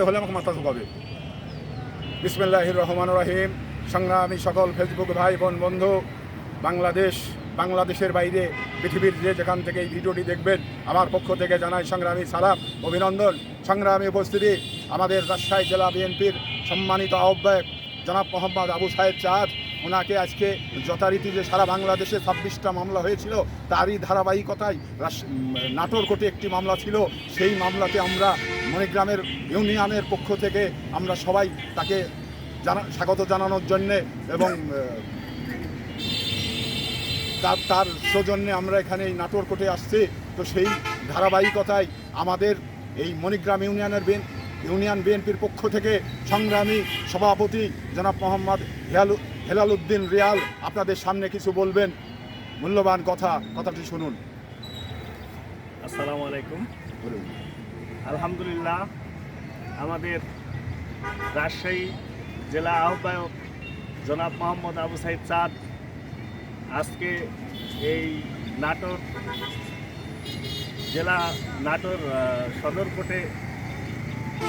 হলে আমাকে মাথা ঝুঁকাবে। বিসমিল্লাহির রহমানির রহিম। সংগ্রামী সকল ফেসবুক ভাই বোন বন্ধু, বাংলাদেশের বাইরে পৃথিবীর যেখান থেকে এই ভিডিওটি দেখবেন, আমার পক্ষ থেকে জানাই সংগ্রামী সালাম, অভিনন্দন। সংগ্রামী উপস্থিতি, আমাদের রাজশাহী জেলা বিএনপির সম্মানিত আহ্বায়ক জনাব মোহাম্মদ আবু সাহেব চাঁদ, ওনাকে আজকে যথারীতি যে সারা বাংলাদেশে 26টা মামলা হয়েছিল, তারই ধারাবাহিকতায় নাটোর কোর্টে একটি মামলা ছিল। সেই মামলাতে আমরা মণিগ্রামের ইউনিয়নের পক্ষ থেকে আমরা সবাই তাকে স্বাগত জানানোর জন্যে এবং তার সৌজন্যে আমরা এখানে এই নাটোর কোর্টে আসছি। তো সেই ধারাবাহিকতায় আমাদের এই মণিগ্রাম ইউনিয়ন বিএনপির পক্ষ থেকে সংগ্রামী সভাপতি জনাব মোহাম্মদ হেলাল উদ্দিন রিয়াল আপনাদের সামনে কিছু বলবেন। মূল্যবান কথাটি শুনুন। আসসালামু আলাইকুম। আলহামদুলিল্লাহ, আমাদের রাজশাহী জেলা আহ্বায়ক জনাব মোহাম্মদ আবু সাহেব চাঁদ আজকে এই নাটোর সদর কোর্টে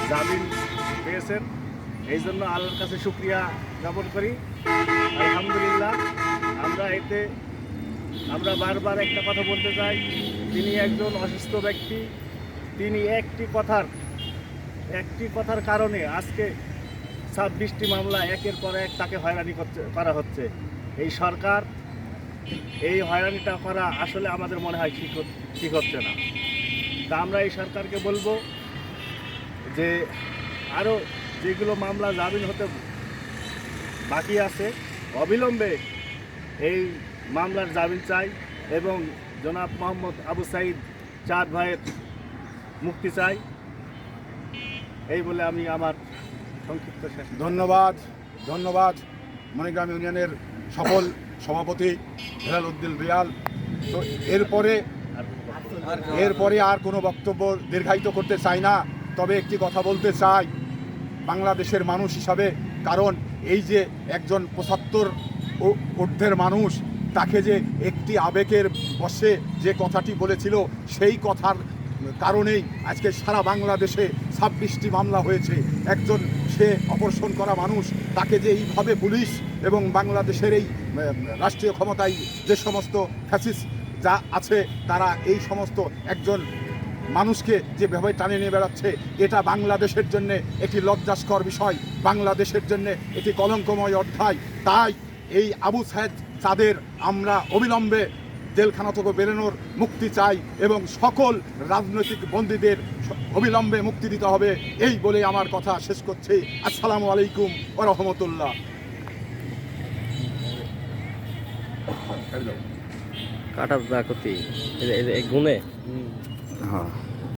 জামিন পেয়েছেন। এই জন্য আল্লাহর কাছে শুকরিয়া জ্ঞাপন করি। আলহামদুলিল্লাহ, আমরা বারবার একটা কথা বলতে চাই, তিনি একজন অসুস্থ ব্যক্তি। তিনি একটি কথার কারণে আজকে 26টি মামলা একের পর এক তাকে হয়রানি করা হচ্ছে। এই সরকার এই হয়রানিটা করা আসলে আমাদের মনে হয় ঠিক হচ্ছে না। তা আমরা এই সরকারকে বলবো যে আরও যেগুলো মামলা জামিন হতে বাকি আছে, অবিলম্বে এই মামলার জামিন চাই এবং জনাব মোহাম্মদ আবু সাইদ চাঁদ ভাইয়ের মুক্তি চাই। এই বলে আমি আমার সংক্ষিপ্ত শেষ। ধন্যবাদ মণিগ্রাম ইউনিয়নের সফল সভাপতি হেলাল উদ্দিন রিয়াল। তো এরপরে আর কোনো বক্তব্য দীর্ঘায়িত করতে চাই না, তবে একটি কথা বলতে চাই বাংলাদেশের মানুষ হিসাবে। কারণ এই যে একজন 75 ঊর্ধ্বের মানুষ, তাকে যে একটি আবেগের বশে যে কথাটি বলেছিল, সেই কথার কারণেই আজকে সারা বাংলাদেশে 26টি মামলা হয়েছে। একজন সে অপহরণ করা মানুষ, তাকে যে এইভাবে পুলিশ এবং বাংলাদেশের এই রাষ্ট্রীয় ক্ষমতায় যে সমস্ত ফ্যাসিস্ট যা আছে, তারা এই সমস্ত একজন মানুষকে যেভাবে টানে নিয়ে বেড়াচ্ছে, এটা বাংলাদেশের জন্য একটি লজ্জাস্কর বিষয়, বাংলাদেশের জন্য এটি কলঙ্কময় অধ্যায়। তাই এই আবু সাহেব চাঁদের আমরা অবিলম্বে জেলখানা থেকে বেরোনোর মুক্তি চাই এবং সকল রাজনৈতিক বন্দীদের অবিলম্বে মুক্তি দিতে হবে। এই বলে আমার কথা শেষ করছি। আসসালামু আলাইকুম ওয়া রাহমাতুল্লাহ। কাটা গুনে হ্যাঁ।